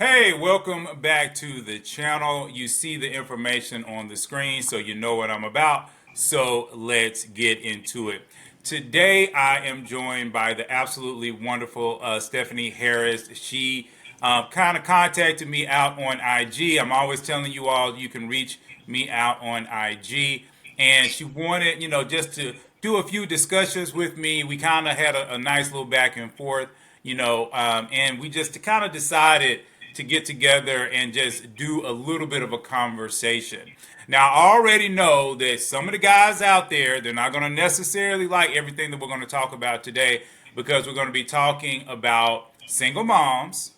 Hey, welcome back to the channel. You see the information on the screen, so you know what I'm about. So let's get into it. Today, I am joined by the absolutely wonderful Stephanie Harris. She kind of contacted me out on IG. I'm always telling you all you can reach me out on IG. And she wanted, just to do a few discussions with me. We kind of had a nice little back and forth, and we just kind of decided to get together and just do a little bit of a conversation. Now, I already know that some of the guys out there, they're not going to necessarily like everything that we're going to talk about today because we're going to be talking about single moms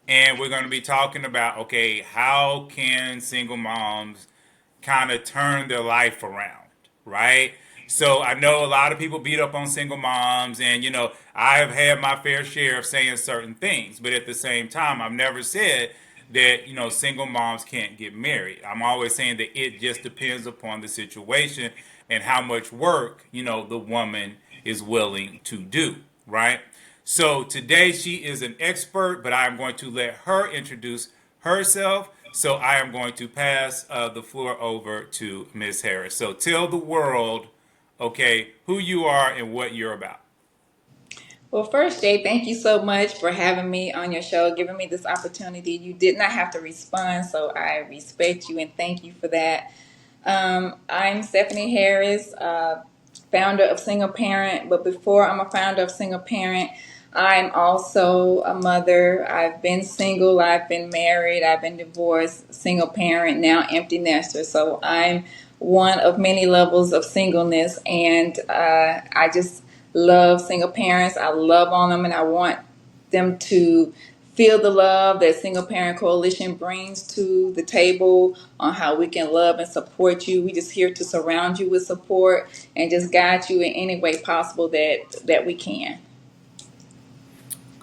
and we're going to be talking about, okay, how can single moms kind of turn their life around, right? So I know a lot of people beat up on single moms, and I have had my fair share of saying certain things, but at the same time, I've never said that single moms can't get married. I'm always saying that it just depends upon the situation and how much work the woman is willing to do, right? So today she is an expert, but I'm going to let her introduce herself. So I am going to pass the floor over to Miss Harris. So tell the world, okay, who you are and what you're about. Well, first, Jay, thank you so much for having me on your show, giving me this opportunity. You did not have to respond, so I respect you and thank you for that. I'm Stephanie Harris, founder of Single Parent, but before I'm a founder of Single Parent, I'm also a mother. I've been single, I've been married, I've been divorced, single parent, now empty nester. So I'm one of many levels of singleness, and I just love single parents. I love on them, and I want them to feel the love that Single Parent Coalition brings to the table on how we can love and support you. We just here to surround you with support and just guide you in any way possible that we can.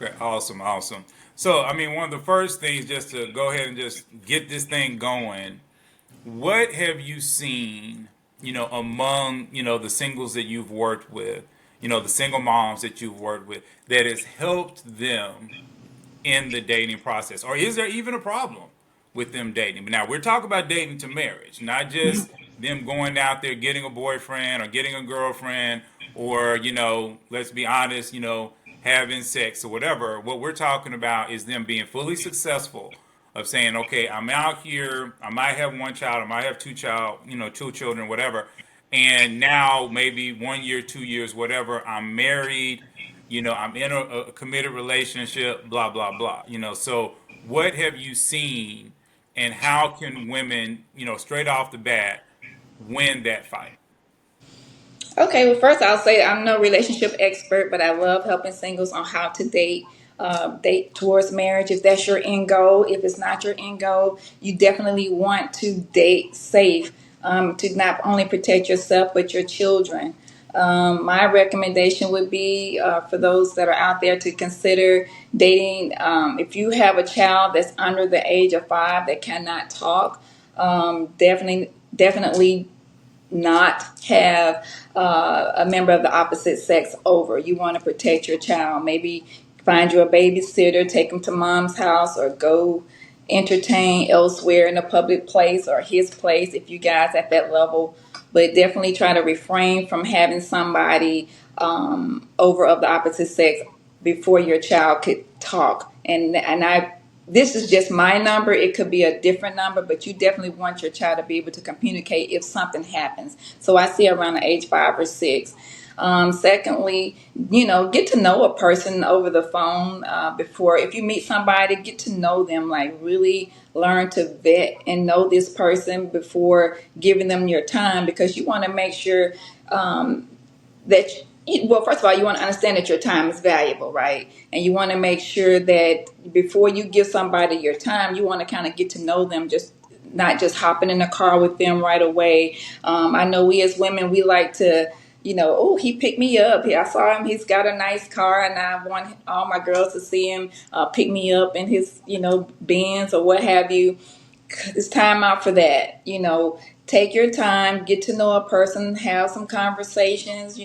Okay, awesome, awesome. So, I mean, one of the first things just to go ahead and just get this thing going, what have you seen, among, the singles that you've worked with, the single moms that you've worked with that has helped them in the dating process? Or is there even a problem with them dating? But now we're talking about dating to marriage, not just them going out there getting a boyfriend or getting a girlfriend or, let's be honest, having sex or whatever. What we're talking about is them being fully successful of saying, okay, I'm out here, I might have one child, I might have two children, whatever. And now maybe 1 year, 2 years, whatever, I'm married, I'm in a committed relationship, blah, blah, blah. So what have you seen and how can women, straight off the bat, win that fight? Okay, well, first I'll say I'm no relationship expert, but I love helping singles on how to date towards marriage. If that's your end goal, if it's not your end goal, you definitely want to date safe to not only protect yourself but your children. My recommendation would be for those that are out there to consider dating. If you have a child that's under the age of 5 that cannot talk, definitely not have a member of the opposite sex over. You want to protect your child. Maybe find you a babysitter, take them to mom's house, or go entertain elsewhere in a public place or his place if you guys at that level. But definitely try to refrain from having somebody over of the opposite sex before your child could talk. And I this is just my number. It could be a different number, but you definitely want your child to be able to communicate if something happens. So I see around the age 5 or 6. Secondly, get to know a person over the phone before. If you meet somebody, get to know them. Like really learn to vet and know this person before giving them your time, because you want to make sure that well, first of all, you want to understand that your time is valuable, right? And you want to make sure that before you give somebody your time, you want to kind of get to know them, just not just hopping in the car with them right away. I know we as women, we like to, oh, he picked me up. I saw him. He's got a nice car, and I want all my girls to see him pick me up in his, Benz or what have you. It's time out for that. take your time, get to know a person, have some conversations,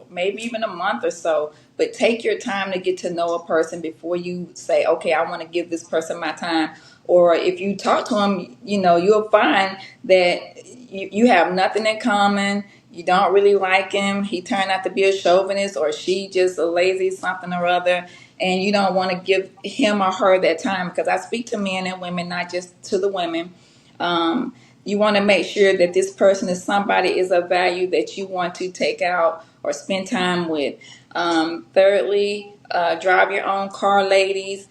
maybe even a month or so. But take your time to get to know a person before you say, okay, I want to give this person my time. Or if you talk to them, you'll find that you have nothing in common. You don't really like him. He turned out to be a chauvinist, or she just a lazy something or other. And you don't want to give him or her that time, because I speak to men and women, not just to the women. You want to make sure that this person is of value that you want to take out or spend time with. Thirdly, drive your own car, ladies.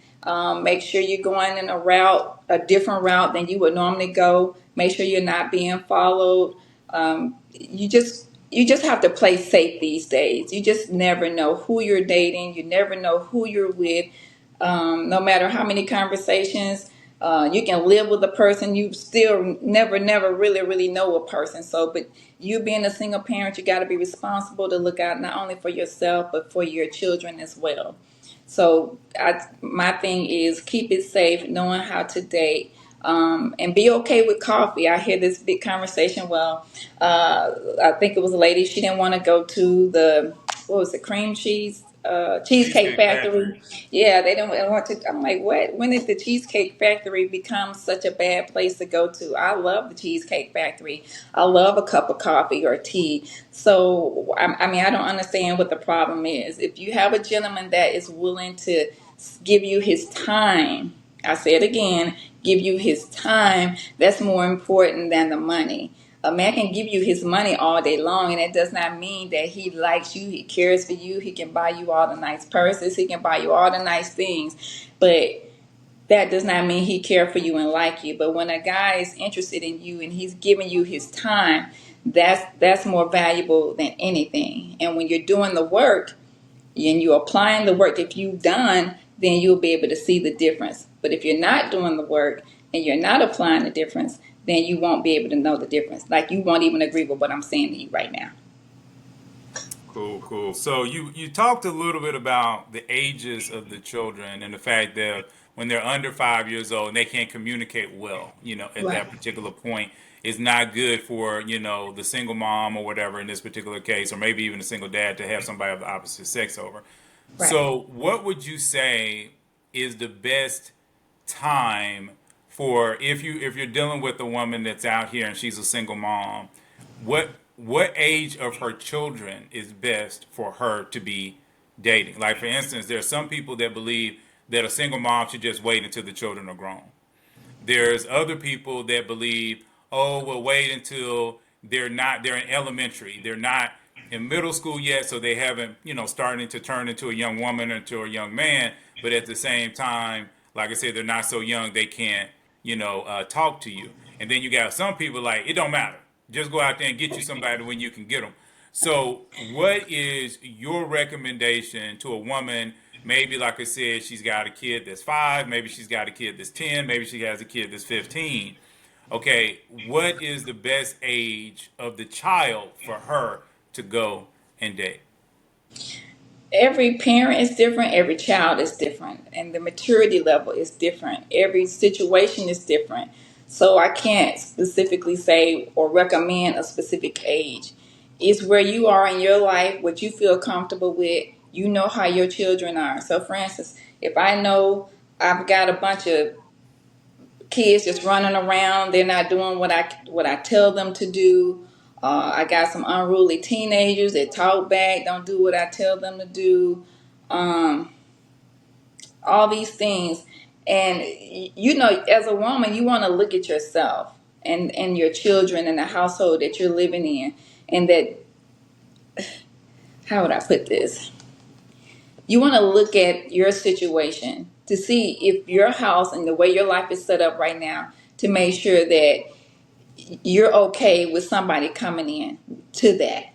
Make sure you're going in a different route than you would normally go. Make sure you're not being followed. You just have to play safe these days. You just never know who you're dating. You never know who you're with. No matter how many conversations, you can live with a person, you still never really know a person. So, but you being a single parent, you got to be responsible to look out not only for yourself, but for your children as well. So my thing is keep it safe, knowing how to date, and be okay with coffee. I hear this big conversation. Well, I think it was a lady. She didn't want to go to the, what was it, cream cheese, cheesecake Cheesecake Factory. factory. Yeah, they don't want to. I'm like, what? When did the Cheesecake Factory become such a bad place to go to? I love the Cheesecake Factory. I love a cup of coffee or tea. So, I mean, I don't understand what the problem is. If you have a gentleman that is willing to give you his time, I say it again, give you his time, that's more important than the money. A man can give you his money all day long, and it does not mean that he likes you, he cares for you, he can buy you all the nice purses, he can buy you all the nice things, but that does not mean he cares for you and like you. But when a guy is interested in you and he's giving you his time, that's more valuable than anything. And when you're doing the work, and you're applying the work that you've done, then you'll be able to see the difference. But if you're not doing the work and you're not applying the difference, then you won't be able to know the difference. Like, you won't even agree with what I'm saying to you right now. Cool, cool. So you talked a little bit about the ages of the children and the fact that when they're under 5 years old and they can't communicate well, at Right. that particular point, is not good for, the single mom or whatever in this particular case, or maybe even a single dad to have somebody of the opposite sex over. Right. So what would you say is the best time for if you're dealing with a woman that's out here and she's a single mom, what age of her children is best for her to be dating? Like, for instance, there are some people that believe that a single mom should just wait until the children are grown. There's other people that believe, oh, well, wait until they're in elementary, they're not in middle school yet, so they haven't, starting to turn into a young woman or into a young man. But at the same time, like I said, they're not so young they can't, talk to you. And then you got some people like, it don't matter. Just go out there and get you somebody when you can get them. So, what is your recommendation to a woman? Maybe, like I said, she's got a kid that's 5, maybe she's got a kid that's 10, maybe she has a kid that's 15. Okay, what is the best age of the child for her to go and date? Every parent is different, every child is different, and the maturity level is different. Every situation is different. So I can't specifically say or recommend a specific age. It's where you are in your life, what you feel comfortable with. You know how your children are. So, for instance, if I know I've got a bunch of kids just running around, they're not doing what I tell them to do. I got some unruly teenagers that talk back, don't do what I tell them to do. Um, all these things, and as a woman, you want to look at yourself and your children and the household that you're living in, and that, how would I put this? You want to look at your situation to see if your house and the way your life is set up right now, to make sure that you're okay with somebody coming in to that.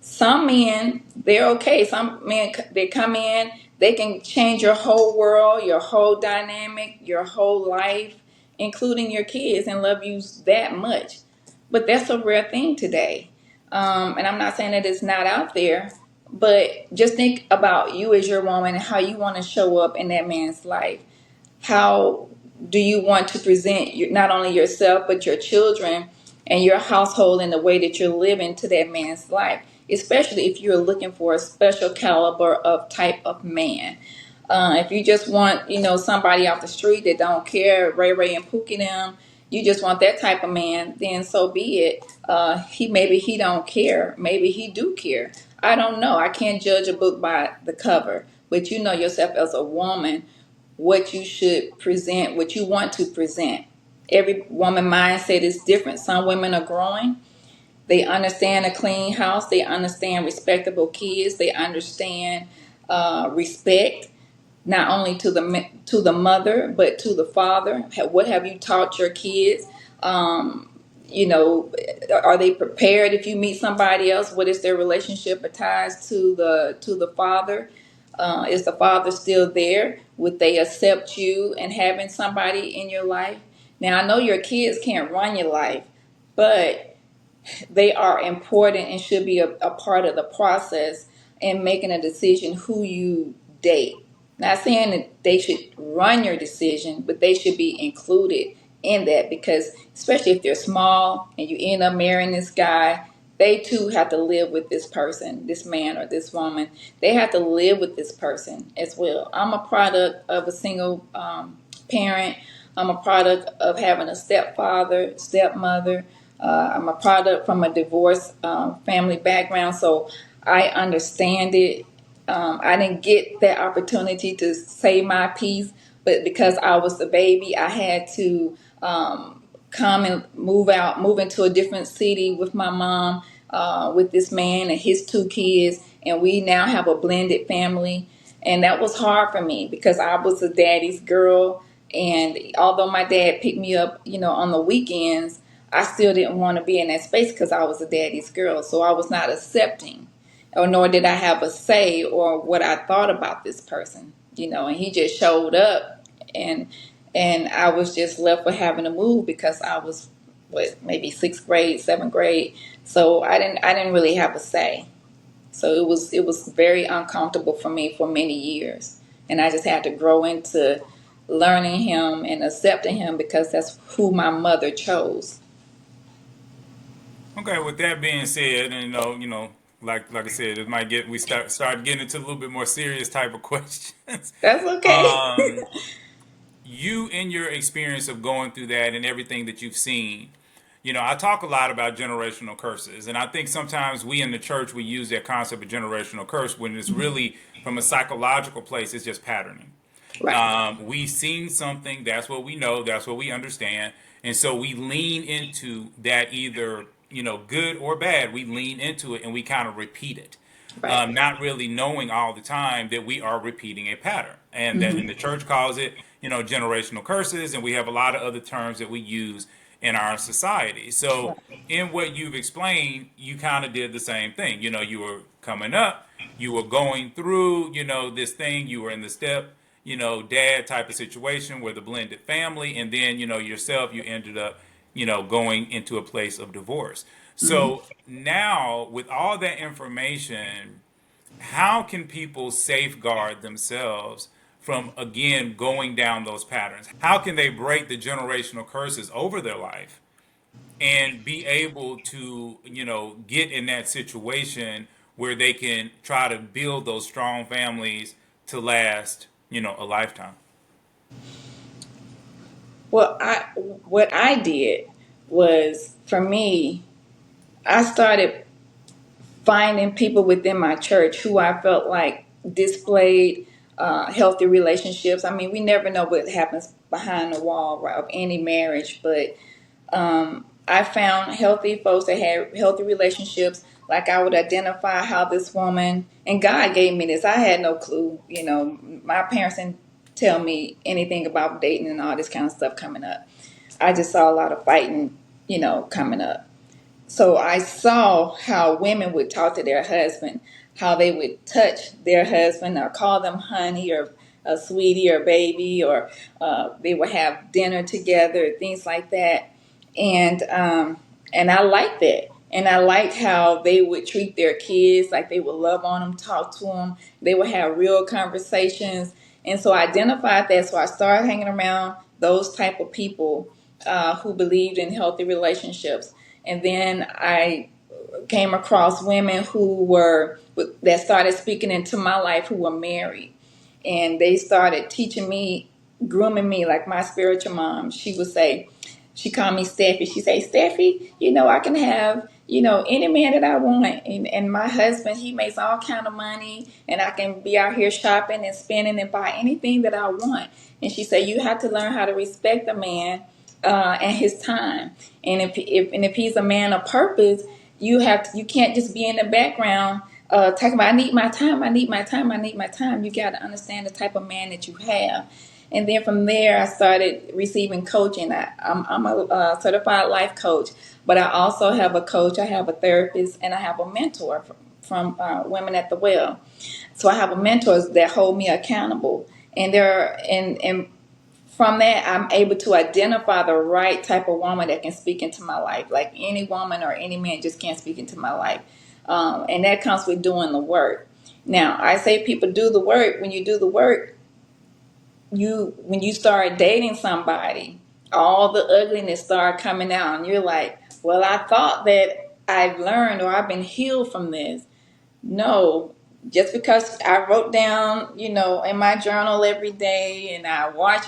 Some men, they're okay. Some men, they come in, they can change your whole world, your whole dynamic, your whole life, including your kids, and love you that much. But that's a rare thing today. And I'm not saying that it's not out there, but just think about you as your woman and how you want to show up in that man's life. How do you want to present not only yourself but your children? and your household and the way that you're living to that man's life, especially if you're looking for a special caliber of type of man. If you just want, somebody off the street that don't care, Ray Ray and Pookie them, you just want that type of man, then so be it. Maybe he don't care. Maybe he do care. I don't know. I can't judge a book by the cover. But you know yourself as a woman, what you should present, what you want to present. Every woman mindset is different. Some women are growing. They understand a clean house. They understand respectable kids. They understand respect, not only to the mother but to the father. What have you taught your kids? You know, are they prepared if you meet somebody else? What is their relationship or ties to the father? Is the father still there? Would they accept you and having somebody in your life? Now I know your kids can't run your life, but they are important and should be a part of the process in making a decision who you date. Not saying that they should run your decision, but they should be included in that, because especially if they're small and you end up marrying this guy, they too have to live with this person, this man or this woman. They have to live with this person as well. I'm a product of a single parent. I'm a product of having a stepfather, stepmother. I'm a product from a divorced family background, so I understand it. I didn't get that opportunity to say my piece, but because I was the baby, I had to come and move into a different city with my mom, with this man and his two kids, and we now have a blended family. And that was hard for me because I was a daddy's girl, and although my dad picked me up, on the weekends, I still didn't want to be in that space because I was a daddy's girl. So I was not accepting, or nor did I have a say or what I thought about this person, and he just showed up, and I was just left with having to move because I was maybe sixth grade, seventh grade. So I didn't really have a say. So it was very uncomfortable for me for many years. And I just had to grow into learning him and accepting him because that's who my mother chose. Okay, with that being said, and like I said, it might get we start getting into a little bit more serious type of questions. That's okay. Um, you in your experience of going through that and everything that you've seen, I talk a lot about generational curses, and I think sometimes we in the church we use that concept of generational curse when it's really from a psychological place. It's just patterning. Right. We've seen something, that's what we know, that's what we understand. And so we lean into that, either, good or bad. We lean into it and we kind of repeat it, Right. not really knowing all the time that we are repeating a pattern. And that Hmm. and the church calls it, generational curses. And we have a lot of other terms that we use in our society. So in what you've explained, you kind of did the same thing. You were coming up, you were going through, this thing, you were in the step, dad type of situation where the blended family, and then, yourself, you ended up, going into a place of divorce. Hmm. So now, with all that information, how can people safeguard themselves from, again, going down those patterns? How can they break the generational curses over their life and be able to, get in that situation where they can try to build those strong families to last, a lifetime? Well, what I did was, for me, I started finding people within my church who I felt like displayed healthy relationships. I mean, we never know what happens behind the wall, right, of any marriage, but I found healthy folks that had healthy relationships. Like, I would identify how this woman, and God gave me this. I had no clue. My parents didn't tell me anything about dating and all this kind of stuff coming up. I just saw a lot of fighting, coming up. So I saw how women would talk to their husband, how they would touch their husband or call them honey or a sweetie or baby, or they would have dinner together, things like that. And I liked that. And I liked how they would treat their kids, like they would love on them, talk to them. They would have real conversations. And so I identified that. So I started hanging around those type of people who believed in healthy relationships. And then I came across women who were that started speaking into my life who were married, and they started teaching me, grooming me like my spiritual mom. She would say, she called me Steffi. She say, Steffi, I can have any man that I want, and my husband, he makes all kind of money, and I can be out here shopping and spending and buy anything that I want. And she said, you have to learn how to respect a man and his time. And if he's a man of purpose, you can't just be in the background talking about, I need my time, I need my time, I need my time. You got to understand the type of man that you have. And then from there, I started receiving coaching. I'm a certified life coach, but I also have a coach, I have a therapist, and I have a mentor from Women at the Well. So I have a mentors that hold me accountable, and and from that, I'm able to identify the right type of woman that can speak into my life. Like any woman or any man just can't speak into my life. And that comes with doing the work. Now, I say people do the work. When you do the work, when you start dating somebody, all the ugliness start coming out. And you're like, well, I thought that I've learned or I've been healed from this. No, just because I wrote down, in my journal every day and I watch,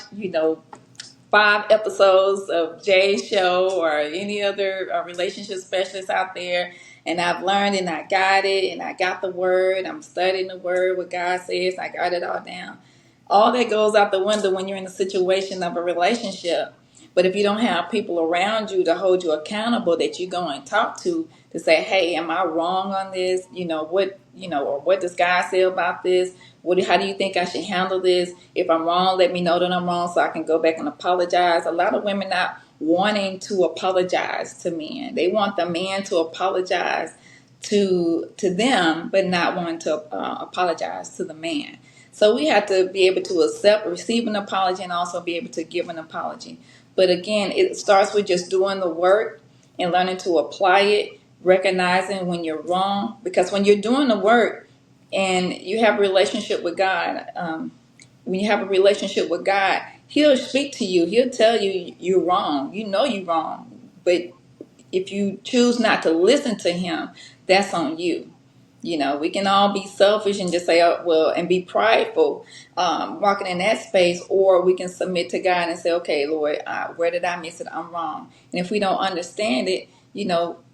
5 episodes of Jay's show or any other relationship specialist out there, and I've learned and I got it and I got the word. I'm studying the word, what God says. I got it all down. All that goes out the window when you're in a situation of a relationship. But if you don't have people around you to hold you accountable that you go and talk to say, hey, am I wrong on this? Or what does God say about this? How do you think I should handle this? If I'm wrong, let me know that I'm wrong so I can go back and apologize. A lot of women not wanting to apologize to men. They want the man to apologize to them, but not wanting to apologize to the man. So we have to be able to receive an apology, and also be able to give an apology. But again, it starts with just doing the work and learning to apply it, recognizing when you're wrong. Because when you're doing the work and you have a relationship with God, when you have a relationship with God, He'll speak to you. He'll tell you you're wrong. You know you're wrong. But if you choose not to listen to Him, that's on you. We can all be selfish and just say, oh, well, and be prideful, walking in that space, or we can submit to God and say, okay, Lord, where did I miss it? I'm wrong. And if we don't understand it,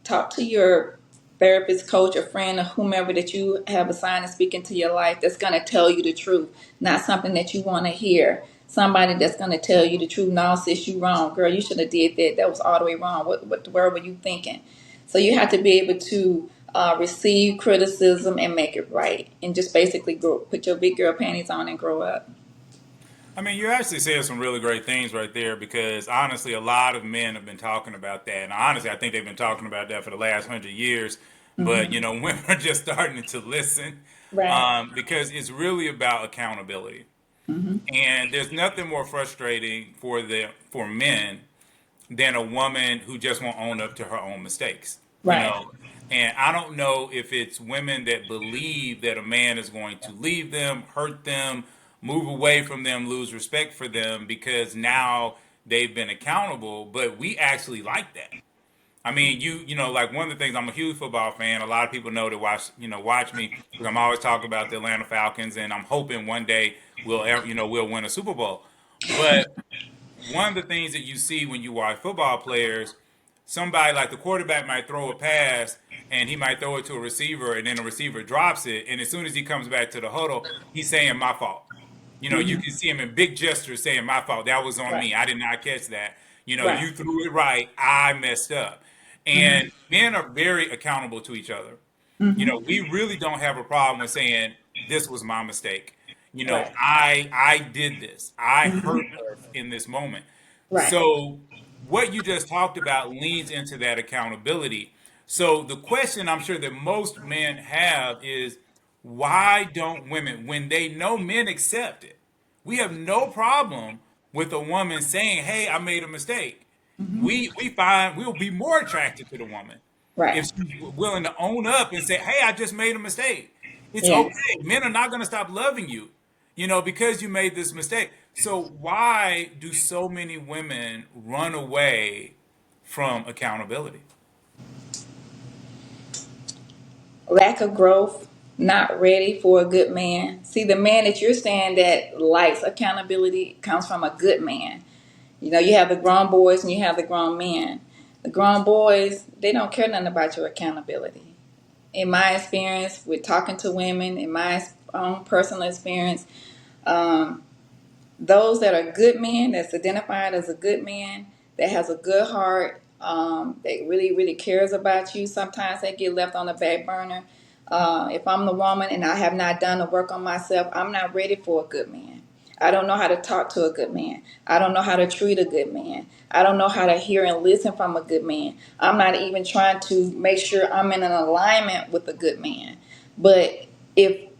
talk to your therapist, coach, or friend, or whomever that you have assigned to speak into your life that's going to tell you the truth, not something that you want to hear. Somebody that's going to tell you the truth. No, sis, you wrong. Girl, you should have did that. That was all the way wrong. What the world were you thinking? So you have to be able to receive criticism and make it right, and just basically put your big girl panties on and grow up. I mean, you actually said some really great things right there because honestly, a lot of men have been talking about that. And honestly, I think they've been talking about that for the last 100 years. But, Hmm. women are just starting to listen Right. because it's really about accountability. Hmm. And there's nothing more frustrating for men than a woman who just won't own up to her own mistakes. You Right. know, and I don't know if it's women that believe that a man is going to leave them, hurt them, move away from them, lose respect for them because now they've been accountable, but we actually like that. I mean, like one of the things, I'm a huge football fan. A lot of people know that watch me because I'm always talking about the Atlanta Falcons, and I'm hoping one day we'll win a Super Bowl. But one of the things that you see when you watch football players, somebody like the quarterback might throw a pass and he might throw it to a receiver and then the receiver drops it. And as soon as he comes back to the huddle, he's saying, my fault. You can Hmm. see him in big gestures saying, my fault. That was on Right. me. I did not catch that. Right. You threw it right. I messed up. Hmm. And men are very accountable to each other. Hmm. We really don't have a problem with saying, this was my mistake. Right. I did this. I hurt Hmm. us in this moment. Right. So what you just talked about leans into that accountability. So the question I'm sure that most men have is why don't women, when they know men accept it, we have no problem with a woman saying, "Hey, I made a mistake." Hmm. We find we'll be more attracted to the woman if Right. she's willing to own up and say, "Hey, I just made a mistake." It's Yes. okay. Men are not going to stop loving you, because you made this mistake. So why do so many women run away from accountability? lack of growth, not ready for a good man. See, the man that you're saying that likes accountability comes from a good man. You know, you have the grown boys and you have the grown men. The grown boys, they don't care nothing about your accountability. In my experience with talking to women, in my own personal experience, um, those that are good men, that's identified as a good man, that has a good heart, that really, really cares about you, sometimes they get left on the back burner. If I'm the woman and I have not done the work on myself, I'm not ready for a good man. I don't know how to talk to a good man. I don't know how to treat a good man. I don't know how to hear and listen from a good man. I'm not even trying to make sure I'm in an alignment with a good man. But if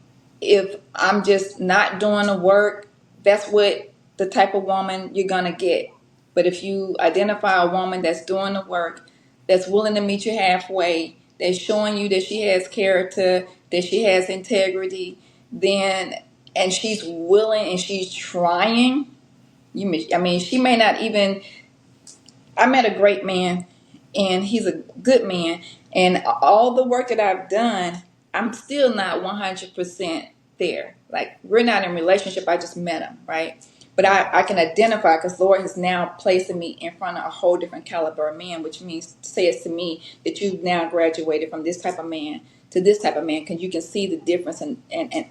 if I'm just not doing the work, that's what the type of woman you're gonna get. But if you identify a woman that's doing the work, that's willing to meet you halfway, that's showing you that she has character, that she has integrity, then and she's willing and she's trying. I mean, she may not even. I met a great man, and he's a good man. And all the work that I've done, I'm still not 100% there. Like, we're not in a relationship. I just met him, right? But I can identify because Lord has now placed me in front of a whole different caliber of man, which means says to me that you've now graduated from this type of man to this type of man because you can see the difference and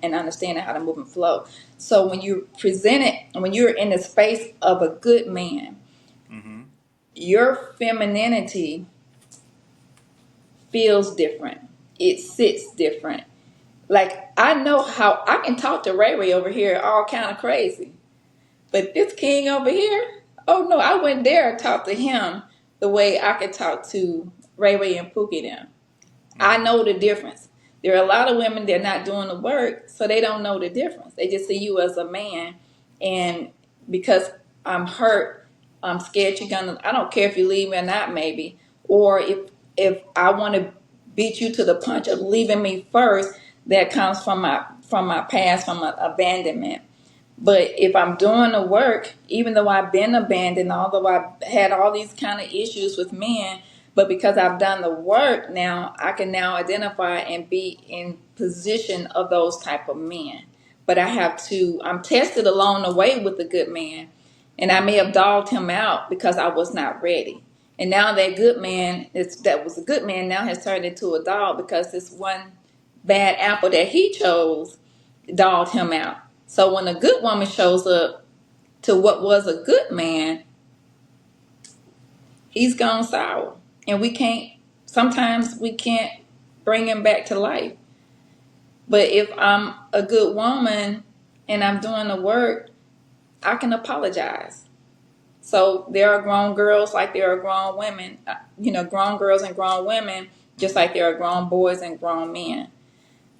understanding how to move and flow. So when you present it, when you're in the space of a good man, Mm-hmm. your femininity feels different. It sits different. Like, I know how I can talk to Ray Ray over here all kind of crazy. But this king over here, oh no, I wouldn't dare talk to him the way I could talk to Ray Ray and Pookie them. I Mm-hmm. know the difference. There are a lot of women that are not doing the work, so they don't know the difference. They just see you as a man, and because I'm hurt, I'm scared you're gonna. I don't care if you leave me or not, maybe, or if I want to beat you to the punch of leaving me first. That comes from my past, from my abandonment. But if I'm doing the work, even though I've been abandoned, although I've had all these kind of issues with men, but because I've done the work now, I can now identify and be in position of those type of men. But I'm tested along the way with a good man. And I may have dogged him out because I was not ready. And now that good man, that was a good man, now has turned into a dog because this one bad apple that he chose dogged him out. So when a good woman shows up to what was a good man, he's gone sour. And sometimes we can't bring him back to life. But if I'm a good woman and I'm doing the work, I can apologize. So there are grown girls like there are grown women, grown girls and grown women, just like there are grown boys and grown men.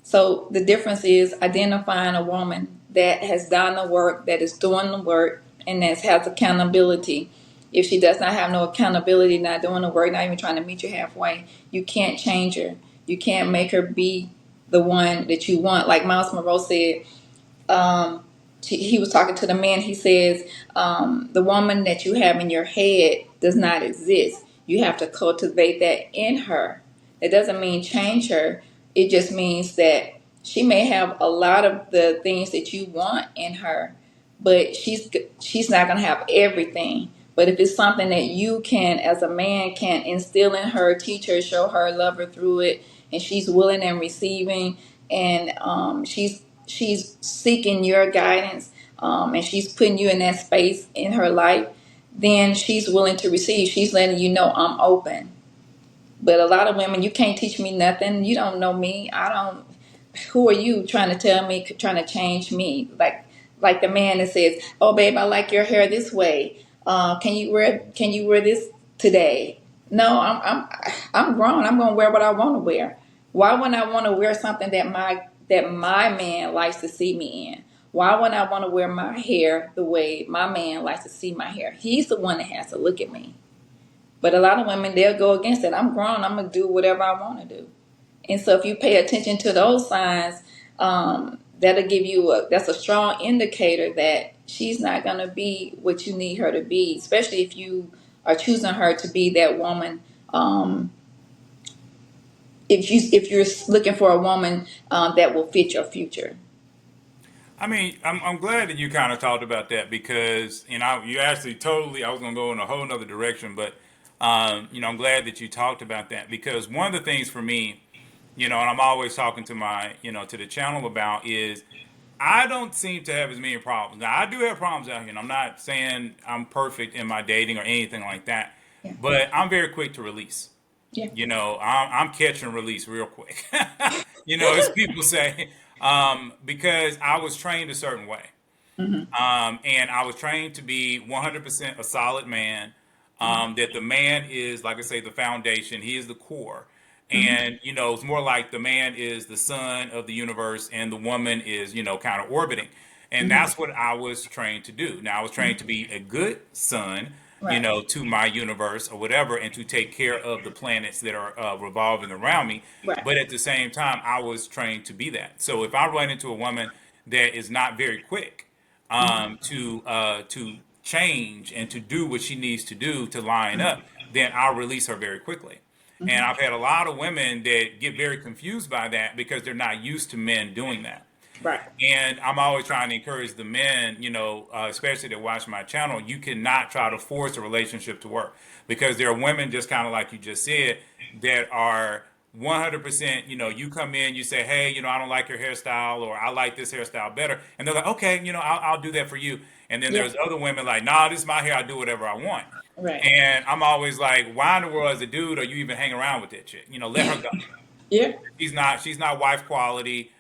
So the difference is identifying a woman that has done the work, that is doing the work, and that has accountability. If she does not have no accountability, not doing the work, not even trying to meet you halfway, you can't change her. You can't make her be the one that you want. Like Miles Monroe said, he was talking to the man. He says, the woman that you have in your head does not exist. You have to cultivate that in her. It doesn't mean change her. It just means that she may have a lot of the things that you want in her, but she's not going to have everything. But if it's something that you can, as a man, can instill in her, teach her, show her, love her through it, and she's willing and receiving, and she's seeking your guidance, and she's putting you in that space in her life, then she's willing to receive. She's letting you know I'm open. But a lot of women, you can't teach me nothing. You don't know me. I don't. Who are you trying to tell me, trying to change me? Like the man that says, "Oh, babe, I like your hair this way. Can you wear this today?" No, I'm grown. I'm gonna wear what I want to wear. Why wouldn't I want to wear something that my man likes to see me in? Why wouldn't I want to wear my hair the way my man likes to see my hair? He's the one that has to look at me. But a lot of women, they'll go against it. I'm grown. I'm going to do whatever I want to do. And so if you pay attention to those signs, that's a strong indicator that she's not going to be what you need her to be, especially if you are choosing her to be that woman if you're looking for a woman that will fit your future. I mean, I'm glad that you kind of talked about that because, you actually totally, I was going to go in a whole nother direction, but, I'm glad that you talked about that because one of the things for me, and I'm always talking to to the channel about is I don't seem to have as many problems. Now, I do have problems out here, and I'm not saying I'm perfect in my dating or anything like that, Yeah. but I'm very quick to release. Yeah. I'm catch and release real quick. As people say, because I was trained a certain way. Mm-hmm. And I was trained to be 100% a solid man. That the man is, like I say, the foundation. He is the core. Mm-hmm. And, it's more like the man is the sun of the universe and the woman is, kind of orbiting. And Mm-hmm. that's what I was trained to do. Now, I was trained to be a good son, Right. to my universe or whatever, and to take care of the planets that are revolving around me. Right. But at the same time, I was trained to be that. So if I run into a woman that is not very quick, Mm-hmm. to change and to do what she needs to do to line up, then I'll release her very quickly. And Mm-hmm. I've had a lot of women that get very confused by that because they're not used to men doing that. Right. And I'm always trying to encourage the men, especially that watch my channel, you cannot try to force a relationship to work because there are women, just kind of like you just said, that are 100%, you come in, you say, hey, I don't like your hairstyle or I like this hairstyle better. And they're like, okay, I'll do that for you. And then Yeah. there's other women like, nah, this is my hair. I do whatever I want. Right. And I'm always like, why in the world as a dude are you even hanging around with that chick? Let her go. Yeah. She's not wife quality.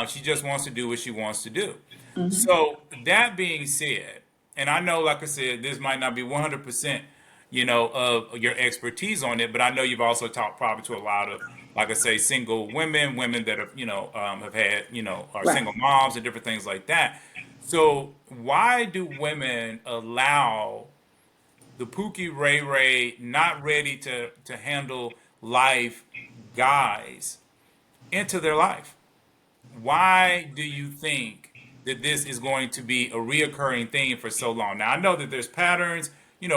She just wants to do what she wants to do. Mm-hmm. So that being said, and I know, like I said, this might not be 100%, of your expertise on it, but I know you've also talked probably to a lot of, like I say, single women, women that have, have had, are Right. single moms and different things like that. So why do women allow the Pookie Ray Ray not ready to handle life guys into their life? Why do you think that this is going to be a reoccurring thing for so long? Now, I know that there's patterns,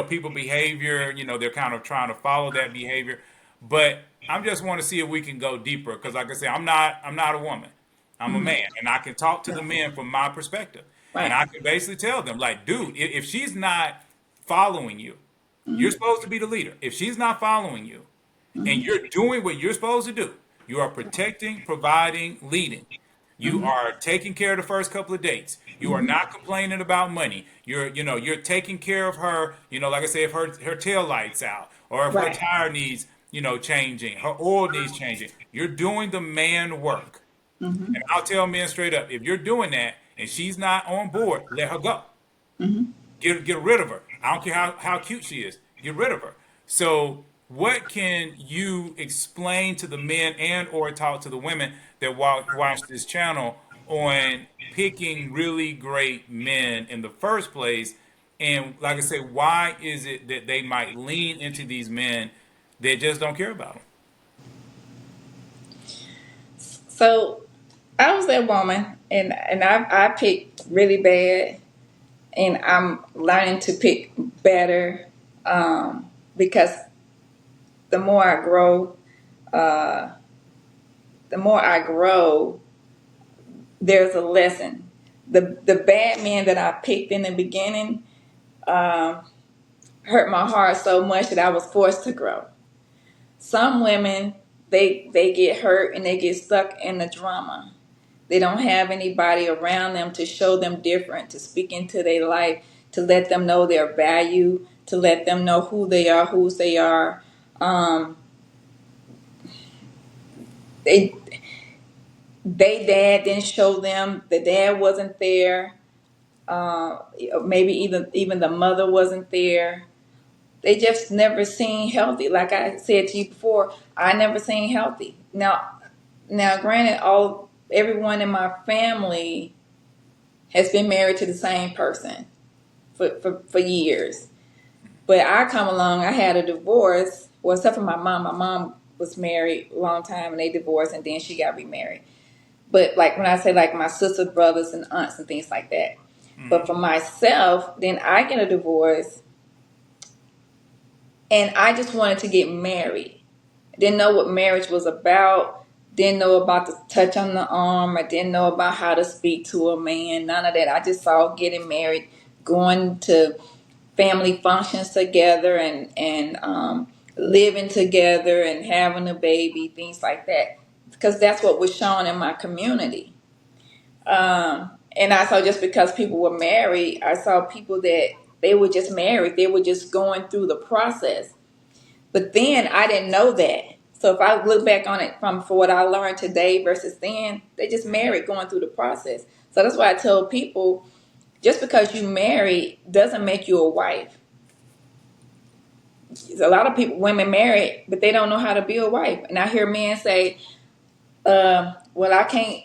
people behavior, they're kind of trying to follow that behavior, but I just want to see if we can go deeper because, like I said, I'm not a woman. I'm a Mm-hmm. man, and I can talk to the Right. men from my perspective, and Right. I can basically tell them, like, dude, if she's not following you, you're Mm-hmm. supposed to be the leader. If she's not following you, and Mm-hmm. you're doing what you're supposed to do, you are protecting, providing, leading. You Mm-hmm. are taking care of the first couple of dates. You are Mm-hmm. not complaining about money. You're taking care of her. Like I say, if her tail lights out, or if her Right. tire needs, changing, her oil needs changing. You're doing the man work. Mm-hmm. And I'll tell men straight up, if you're doing that and she's not on board, let her go. Mm-hmm. Get rid of her. I don't care how cute she is. Get rid of her. So what can you explain to the men and or talk to the women that watch this channel on picking really great men in the first place? And like I say, why is it that they might lean into these men that just don't care about them? So I was that woman, and I picked really bad, and I'm learning to pick better, because the more I grow, uh, the more I grow, there's a lesson. The bad men that I picked in the beginning um, hurt my heart so much that I was forced to grow. Some women, they get hurt and they get stuck in the drama. They don't have anybody around them to show them different, to speak into their life, to let them know their value, to let them know who they are, whose they are. Um, they dad didn't show them. The dad wasn't there. Maybe even the mother wasn't there. They just never seen healthy. Like I said to you before, I never seen healthy. Now, granted, everyone in my family has been married to the same person for years. But I come along, I had a divorce. Well, except for my mom. My mom was married a long time and they divorced and then she got remarried. But like when I say like my sisters, brothers, and aunts and things like that. But Hmm. for myself, then I get a divorce and I just wanted to get married. Didn't know what marriage was about. Didn't know about the touch on the arm. I didn't know about how to speak to a man. None of that. I just saw getting married, going to family functions together, and living together and having a baby, things like that. Because that's what was shown in my community. And I saw just because people were married, I saw people that they were just married. They were just going through the process. But then I didn't know that. So if I look back on it from for what I learned today versus then, they just married going through the process. So that's why I tell people, just because you married doesn't make you a wife. A lot of people, women married, but they don't know how to be a wife. And I hear men say, well, I can't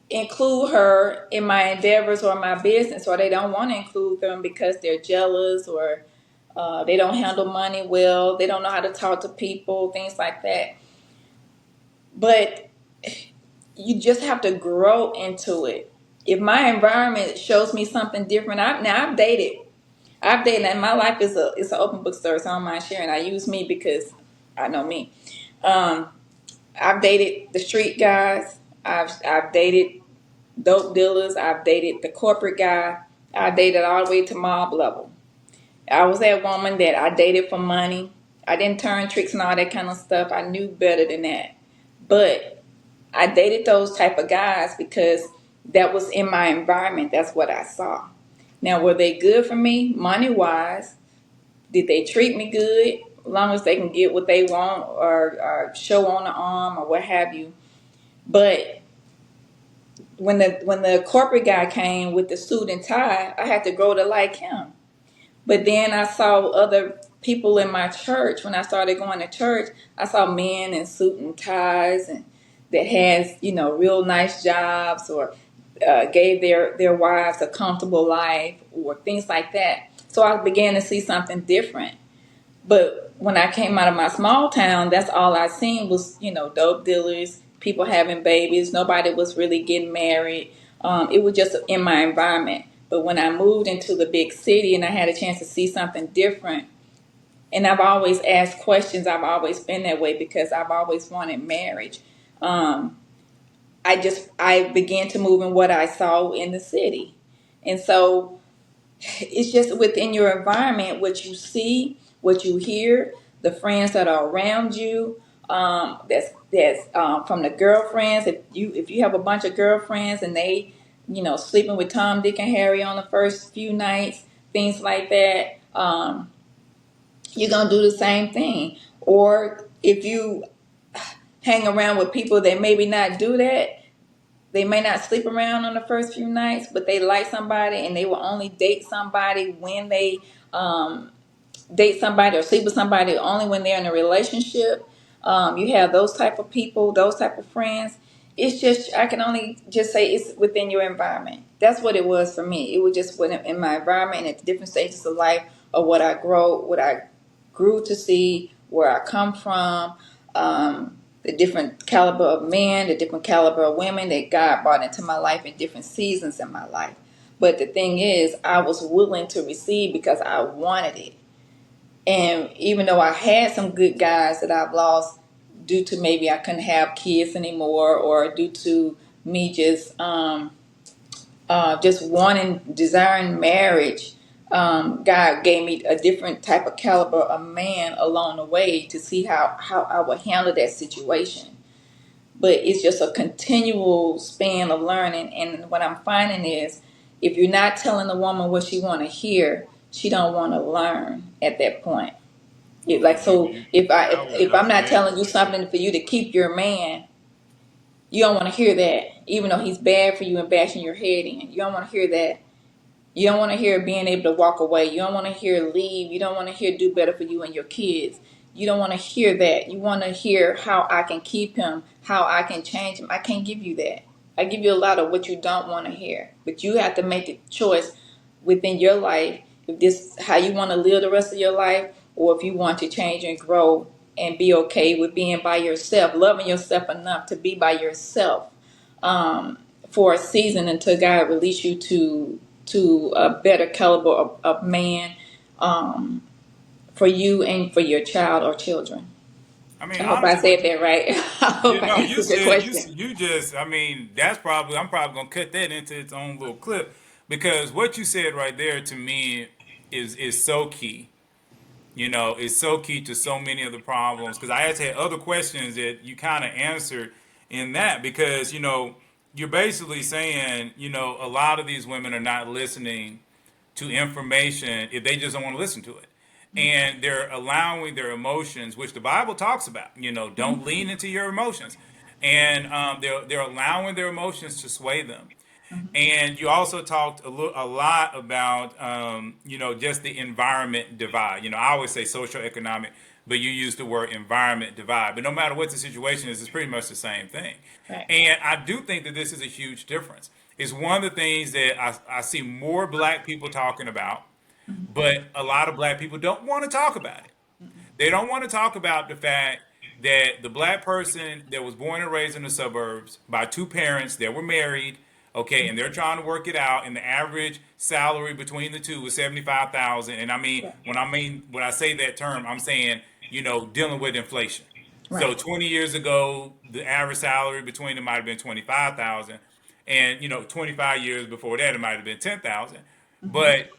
include her in my endeavors or my business, or they don't want to include them because they're jealous, or they don't handle money well, they don't know how to talk to people, things like that. But you just have to grow into it. If my environment shows me something different, I've dated, and my life is an open book story, so I don't mind sharing. I use me because I know me. Um, I've dated the street guys. I've dated dope dealers. I've dated the corporate guy. I dated all the way to mob level. I was that woman that I dated for money. I didn't turn tricks and all that kind of stuff. I knew better than that. But I dated those type of guys because that was in my environment. That's what I saw. Now, were they good for me money wise? Did they treat me good? As long as they can get what they want, or show on the arm or what have you. But when the corporate guy came with the suit and tie, I had to grow to like him. But then I saw other people in my church. When I started going to church, I saw men in suit and ties, and that has, real nice jobs, or gave their wives a comfortable life, or things like that. So I began to see something different. But when I came out of my small town, that's all I seen was, dope dealers, people having babies. Nobody was really getting married. It was just in my environment. But when I moved into the big city and I had a chance to see something different, and I've always asked questions, I've always been that way because I've always wanted marriage. I began to move in what I saw in the city. And so it's just within your environment, what you see, what you hear, the friends that are around you. That's from the girlfriends. If you have a bunch of girlfriends and they, sleeping with Tom, Dick, and Harry on the first few nights, things like that, you're gonna do the same thing. Or if you hang around with people that maybe not do that, they may not sleep around on the first few nights, but they like somebody and they will only date somebody when they date somebody or sleep with somebody only when they're in a relationship. You have those type of people, those type of friends. It's just, I can only just say it's within your environment. That's what it was for me. It was just in my environment and at the different stages of life, of what I grew to see, where I come from, the different caliber of men, the different caliber of women that God brought into my life in different seasons in my life. But the thing is, I was willing to receive because I wanted it. And even though I had some good guys that I've lost due to maybe I couldn't have kids anymore, or due to me just wanting, desiring marriage, God gave me a different type of caliber of man along the way to see how I would handle that situation. But it's just a continual span of learning. And what I'm finding is, if you're not telling the woman what she want to hear, she don't want to learn at that point. So if I'm not telling you something for you to keep your man, you don't want to hear that, even though he's bad for you and bashing your head in. You don't want to hear that. You don't want to hear being able to walk away. You don't want to hear leave. You don't want to hear do better for you and your kids. You don't want to hear that. You want to hear how I can keep him, how I can change him. I can't give you that. I give you a lot of what you don't want to hear. But you have to make the choice within your life, if this how you want to live the rest of your life, or if you want to change and grow and be okay with being by yourself, loving yourself enough to be by yourself for a season until God release you to a better caliber of man for you and for your child or children. I mean, I hope I honestly, what said that right. I hope you I know, you answered your said question. you just. I mean, that's probably I'm probably gonna cut that into its own little clip because what you said right there to me is so key. You know, it's so key to so many of the problems because I actually had other questions that you kind of answered in that because you're basically saying a lot of these women are not listening to information if they just don't want to listen to it. And they're allowing their emotions, which the Bible talks about, don't lean into your emotions. And they're allowing their emotions to sway them. And you also talked a lot about, just the environment divide. I always say social economic, but you use the word environment divide. But no matter what the situation is, it's pretty much the same thing. Right. And I do think that this is a huge difference. It's one of the things that I see more black people talking about, but a lot of black people don't want to talk about it. They don't want to talk about the fact that the black person that was born and raised in the suburbs by two parents that were married, okay, and they're trying to work it out, and the average salary between the two was 75,000. And when I say that term, I'm saying dealing with inflation. So Right. 20 years ago, the average salary between them might have been 25,000, and 25 years before that, it might have been 10,000. But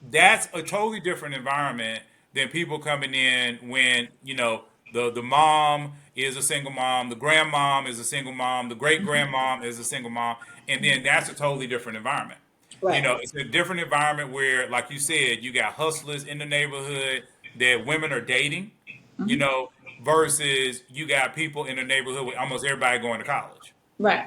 that's a totally different environment than people coming in when the mom is a single mom, the grandmom is a single mom, the great grandmom is a single mom, and then that's a totally different environment. Right. It's a different environment where, like you said, you got hustlers in the neighborhood that women are dating, you know, versus you got people in the neighborhood with almost everybody going to college. Right.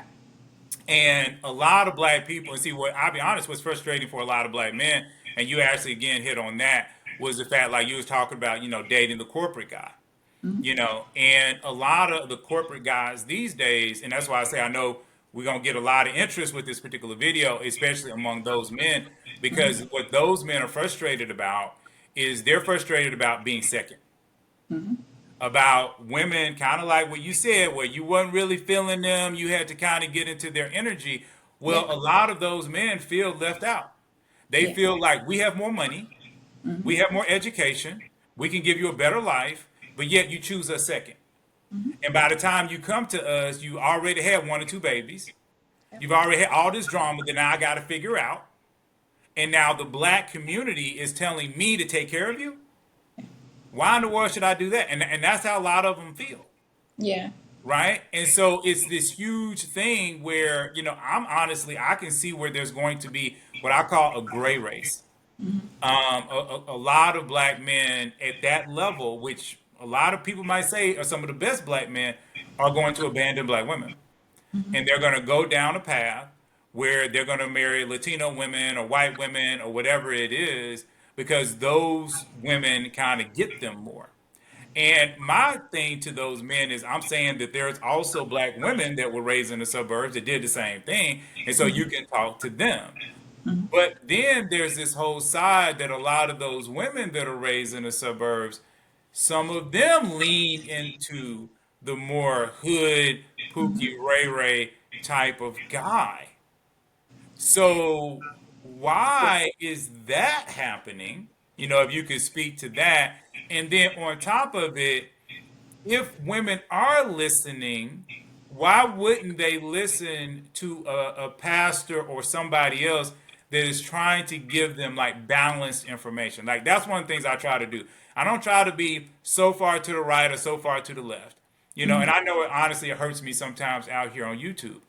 And a lot of black people, and see what I'll be honest, what's frustrating for a lot of black men, and you actually again hit on that, was the fact like you was talking about, dating the corporate guy. And a lot of the corporate guys these days, and that's why I say I know we're gonna get a lot of interest with this particular video, especially among those men, because what those men are frustrated about is they're frustrated about being second, about women, kind of like what you said, where you wasn't really feeling them, you had to kind of get into their energy. Yeah. Well, a lot of those men feel left out. They Yeah. feel like we have more money, we have more education, we can give you a better life, but yet you choose us second. And by the time you come to us, you already had one or two babies. You've already had all this drama that now I got to figure out. And now the black community is telling me to take care of you. Why in the world should I do that? And that's how a lot of them feel, Yeah. right? And so it's this huge thing where, I can see where there's going to be what I call a gray race. A lot of black men at that level, which a lot of people might say are some of the best black men, are going to abandon black women. And they're going to go down a path where they're going to marry Latino women or white women or whatever it is because those women kind of get them more. And my thing to those men is I'm saying that there's also black women that were raised in the suburbs that did the same thing. And so you can talk to them. But then there's this whole side that a lot of those women that are raised in the suburbs, some of them lean into the more hood, Pookie Ray Ray type of guy. So why is that happening? If you could speak to that. And then on top of it, if women are listening, why wouldn't they listen to a pastor or somebody else that is trying to give them like balanced information? Like that's one of the things I try to do. I don't try to be so far to the right or so far to the left. And I know it hurts me sometimes out here on YouTube.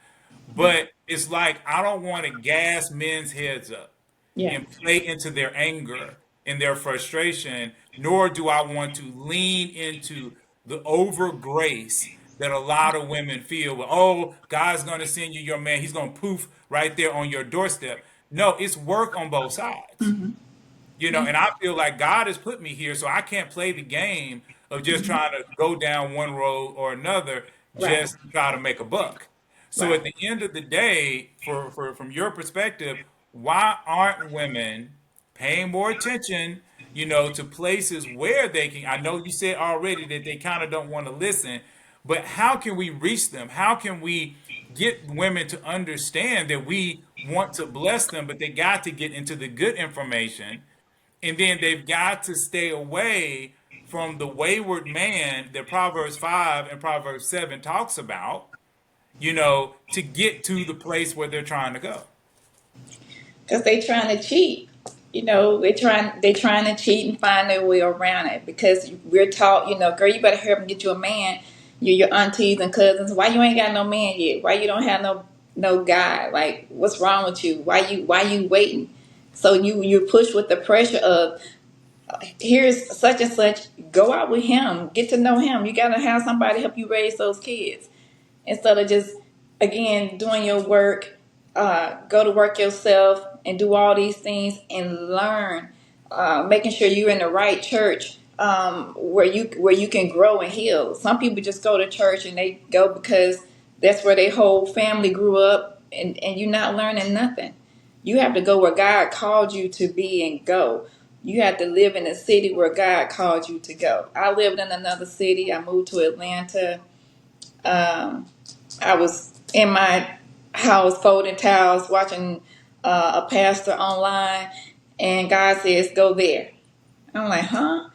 But it's like I don't want to gas men's heads up Yeah. and play into their anger and their frustration, nor do I want to lean into the over grace that a lot of women feel. Well, oh, God's going to send you your man. He's going to poof right there on your doorstep. No, it's work on both sides. And I feel like God has put me here, so I can't play the game of just trying to go down one road or another Right. just to try to make a buck. So Right. at the end of the day, from your perspective, why aren't women paying more attention, to places where they can? I know you said already that they kind of don't want to listen, but how can we reach them? How can we get women to understand that we want to bless them, but they got to get into the good information and then they've got to stay away from the wayward man that Proverbs 5 and Proverbs 7 talks about, to get to the place where they're trying to go. Because they trying to cheat. They trying to cheat and find their way around it. Because we're taught, girl, you better hurry up and get you a man. Your aunties and cousins. Why you ain't got no man yet? Why you don't have no guy? Like, what's wrong with you? Why you waiting? So you push with the pressure of, here's such and such. Go out with him. Get to know him. You gotta have somebody help you raise those kids instead of just, again, doing your work. Go to work yourself and do all these things and learn. Making sure you're in the right church, where you can grow and heal. Some people just go to church and they go because that's where their whole family grew up, and you're not learning nothing. You have to go where God called you to be and go. You have to live in a city where God called you to go. I lived in another city. I moved to Atlanta. I was in my house folding towels, watching a pastor online, and God says, go there. I'm like, huh?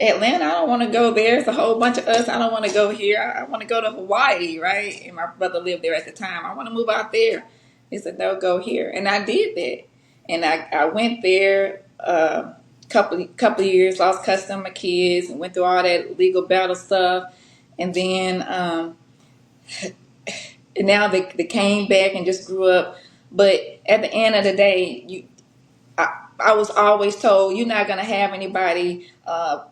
Atlanta, I don't want to go there. It's a whole bunch of us. I don't want to go here. I want to go to Hawaii, right? And my brother lived there at the time. I want to move out there. He said, no, go here. And I did that. And I went there couple years, lost custody of my kids, and went through all that legal battle stuff. And then and now they came back and just grew up. But at the end of the day, I was always told you're not gonna have anybody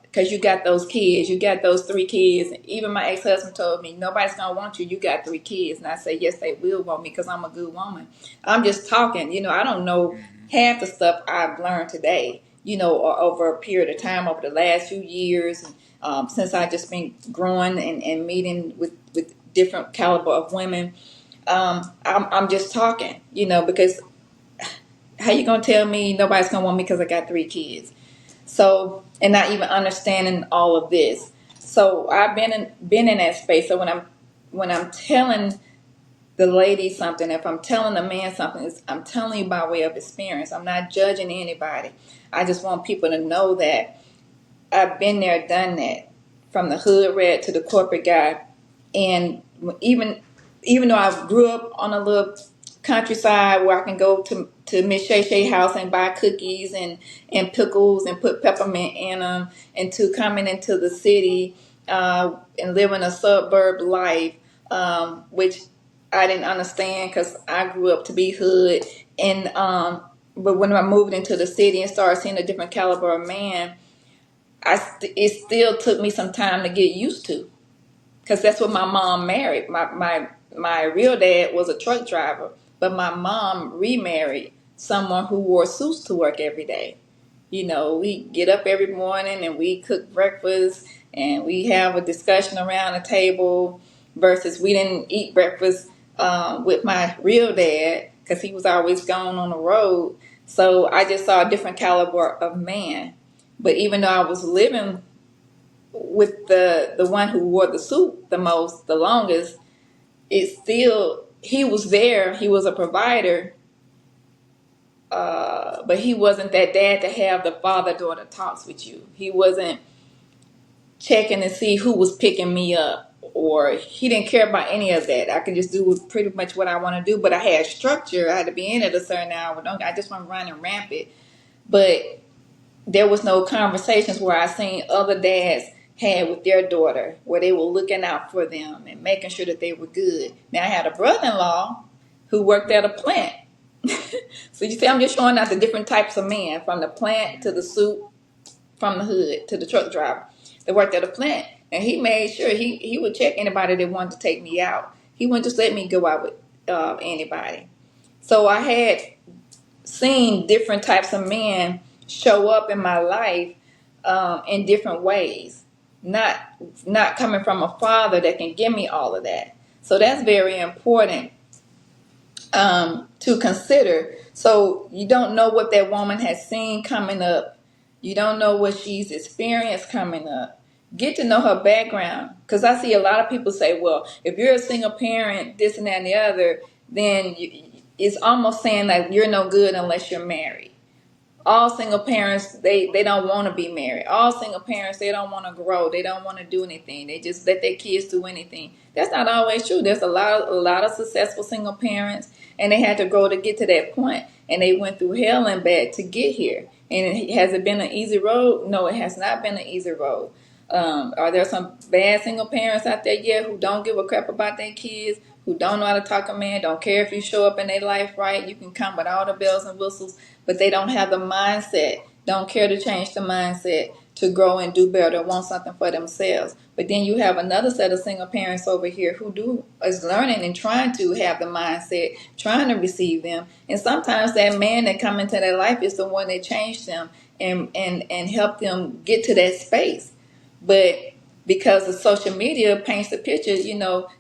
because you got those kids. You got those 3 kids. Even my ex-husband told me nobody's gonna want you. You got 3 kids, and I said yes, they will want me because I'm a good woman. I'm just talking. I don't know half the stuff I've learned today. Or over a period of time, over the last few years, since I just been growing and meeting with different caliber of women. I'm just talking. Because how you gonna tell me nobody's gonna want me because I got 3 kids? So, and not even understanding all of this. So I've been in that space. So when I'm telling the lady something, if I'm telling the man something, I'm telling you by way of experience. I'm not judging anybody. I just want people to know that I've been there, done that, from the hood rat to the corporate guy. And even though I grew up on a little countryside where I can go to Miss Shay Shay house and buy cookies and pickles and put peppermint in them, and to coming into the city and living a suburb life, which I didn't understand because I grew up to be hood. And but when I moved into the city and started seeing a different caliber of man, it still took me some time to get used to, because that's what my mom married. My real dad was a truck driver, but my mom remarried someone who wore suits to work every day. We get up every morning and we cook breakfast and we have a discussion around the table, versus we didn't eat breakfast with my real dad because he was always gone on the road. So I just saw a different caliber of man. But even though I was living with the one who wore the suit the longest, he was there. He was a provider, but he wasn't that dad to have the father-daughter talks with you. He wasn't checking to see who was picking me up, or he didn't care about any of that. I could just do pretty much what I want to do, but I had structure. I had to be in at a certain hour. I just wasn't running rampant. But there was no conversations where I seen other dads had with their daughter, where they were looking out for them and making sure that they were good. Now I had a brother-in-law who worked at a plant. So you see, I'm just showing out the different types of men, from the plant to the suit, from the hood to the truck driver. They worked at a plant, and he made sure he would check anybody that wanted to take me out. He wouldn't just let me go out with anybody. So I had seen different types of men show up in my life in different ways, not coming from a father that can give me all of that. So that's very important to consider. So you don't know what that woman has seen coming up. You don't know what she's experienced coming up. Get to know her background. Because I see a lot of people say, well, if you're a single parent, this and that and the other, then it's almost saying like you're no good unless you're married. All single parents, they don't want to be married. All single parents, they don't want to grow. They don't want to do anything. They just let their kids do anything. That's not always true. There's a lot of successful single parents, and they had to grow to get to that point, and they went through hell and back to get here. And has it been an easy road? No, it has not been an easy road. Are there some bad single parents out there? Yeah, who don't give a crap about their kids, who don't know how to talk a man, don't care if you show up in their life right. You can come with all the bells and whistles, but they don't have the mindset, don't care to change the mindset to grow and do better, want something for themselves. But then you have another set of single parents over here who is learning and trying to have the mindset, trying to receive them. And sometimes that man that come into their life is the one that changed them and help them get to that space. But because of social media paints the picture,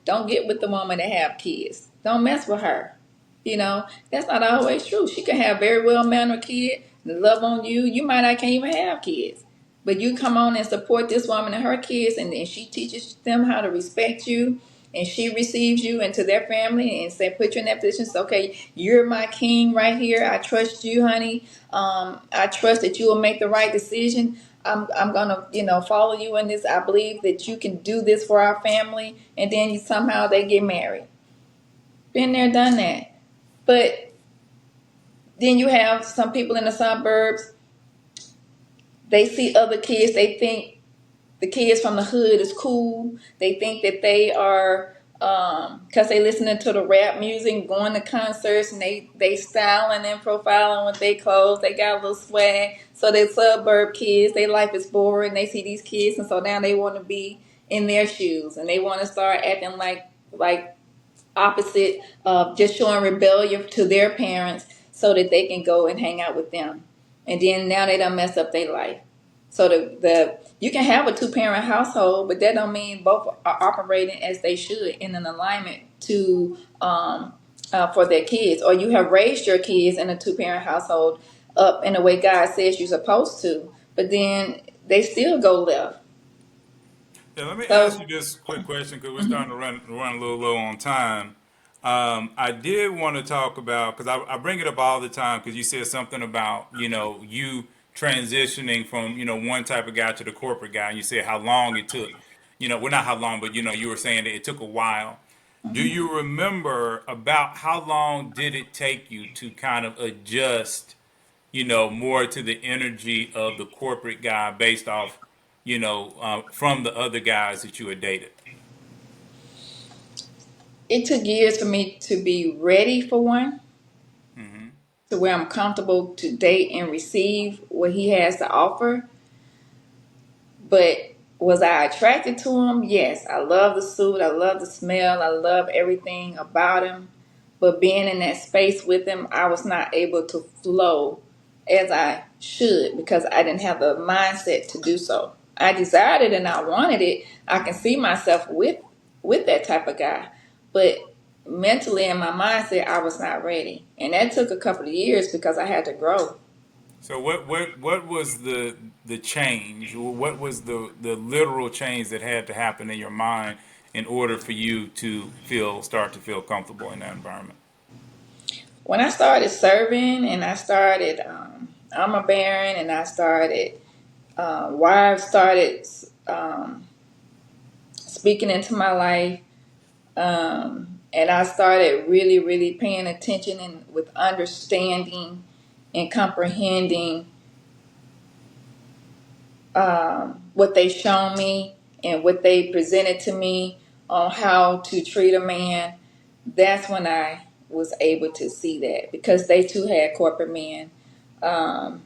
don't get with the woman that have kids. Don't mess with her. That's not always true. She can have very well mannered kid, love on you. You might not can't even have kids. But you come on and support this woman and her kids, and then she teaches them how to respect you, and she receives you into their family and say, put you in that position. So, okay, you're my king right here. I trust you, honey. I trust that you will make the right decision. I'm gonna, follow you in this. I believe that you can do this for our family. And then somehow they get married. Been there, done that. But then you have some people in the suburbs. They see other kids. They think the kids from the hood is cool. They think that they are, because they listening to the rap music, going to concerts, and they styling and profiling with their clothes. They got a little swag. So they suburb kids, their life is boring. They see these kids, and so now they want to be in their shoes, and they want to start acting like opposite of just showing rebellion to their parents so that they can go and hang out with them. And then now they done mess up their life. So the you can have a 2-parent household, but that don't mean both are operating as they should in an alignment to for their kids. Or you have raised your kids in a 2-parent household up in the way God says you're supposed to, but then they still go left. Yeah, let me ask So you this quick question because we're starting to run a little low on time. I did want to talk about because I bring it up all the time because you said something about you transitioning from one type of guy to the corporate guy, and you said how long it took. Well, not how long, but you were saying that it took a while. Do you remember about how long did it take you to kind of adjust more to the energy of the corporate guy based off, from the other guys that you had dated? it took years for me to be ready for one, Hmm. to where I'm comfortable to date and receive what he has to offer. But was I attracted to him? Yes. I love the suit. I love the smell. I love everything about him. But being in that space with him, I was not able to flow as I should because I didn't have the mindset to do so. I desired it and I wanted it. I can see myself with that type of guy. But mentally in my mindset, I was not ready. And that took a couple of years because I had to grow. So what was the change? What was the literal change that had to happen in your mind in order for you to start to feel comfortable in that environment? When I started serving and I started armor bearing and I started, wives started speaking into my life, and I started really, really paying attention and with understanding and comprehending what they shown me and what they presented to me on how to treat a man. That's when I was able to see that because they too had corporate men. Um,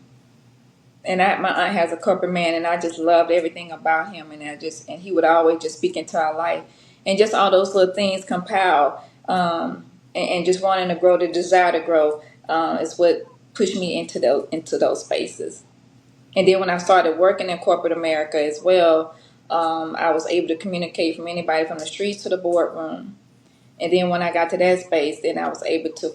and my aunt has a corporate man, and I just loved everything about him, and and he would always just speak into our life, and just all those little things compiled, and just wanting to grow, the desire to grow, is what pushed me into those spaces. And then when I started working in corporate America as well, I was able to communicate from anybody from the streets to the boardroom. And then when I got to that space, then I was able to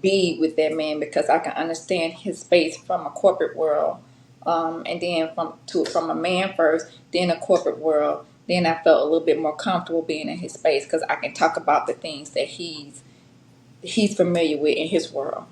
be with that man because I can understand his space from a corporate world, and then from a man first, then a corporate world. Then I felt a little bit more comfortable being in his space because I can talk about the things that he's familiar with in his world.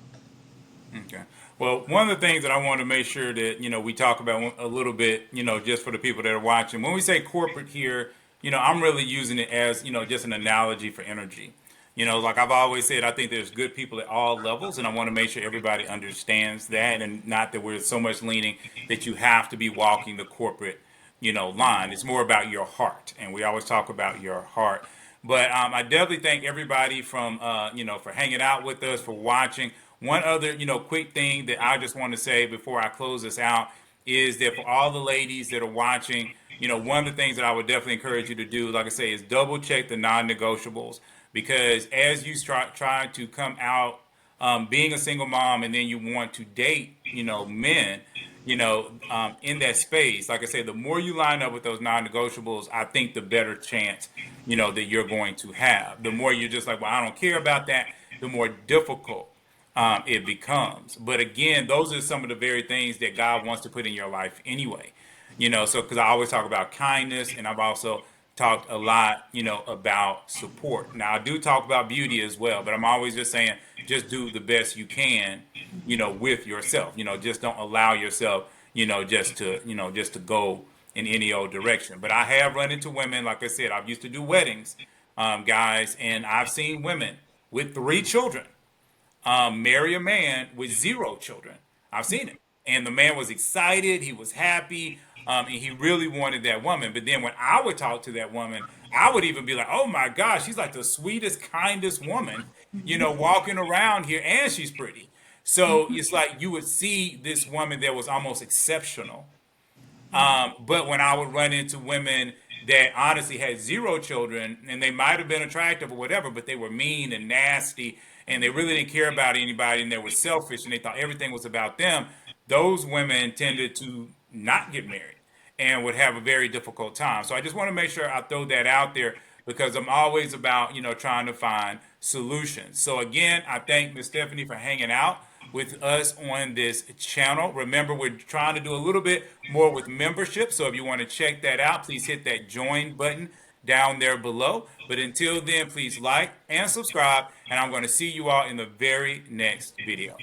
Okay. Well, one of the things that I want to make sure that, we talk about a little bit, just for the people that are watching. When we say corporate here, I'm really using it as, just an analogy for energy. Like I've always said, I think there's good people at all levels, and I want to make sure everybody understands that, and not that we're so much leaning that you have to be walking the corporate, line. It's more about your heart, and we always talk about your heart. But I definitely thank everybody from, for hanging out with us, for watching. One other, quick thing that I just want to say before I close this out is that for all the ladies that are watching, one of the things that I would definitely encourage you to do, like I say, is double check the non-negotiables, because as you start trying to come out, being a single mom, and then you want to date, men, in that space, like I say, the more you line up with those non-negotiables, I think the better chance, that you're going to have. The more you're just like, well, I don't care about that, the more difficult it becomes. But again, those are some of the very things that God wants to put in your life anyway. So because I always talk about kindness, and I've also talked a lot, about support. Now I do talk about beauty as well, but I'm always just saying, just do the best you can, with yourself. Just don't allow yourself, just to go in any old direction. But I have run into women, like I said, I've used to do weddings, guys, and I've seen women with 3 children marry a man with 0 children. I've seen it. And the man was excited, he was happy, and he really wanted that woman. But then when I would talk to that woman, I would even be like, oh my gosh, she's like the sweetest, kindest woman, walking around here, and she's pretty. So it's like you would see this woman that was almost exceptional. But when I would run into women that honestly had 0 children, and they might have been attractive or whatever, but they were mean and nasty, and they really didn't care about anybody, and they were selfish, and they thought everything was about them, those women tended to not get married and would have a very difficult time. So I just want to make sure I throw that out there, because I'm always about, trying to find solutions. So again, I thank Miss Stephanie for hanging out with us on this channel. Remember, we're trying to do a little bit more with membership. So if you want to check that out, please hit that join button down there below. But until then, please like and subscribe. And I'm going to see you all in the very next video.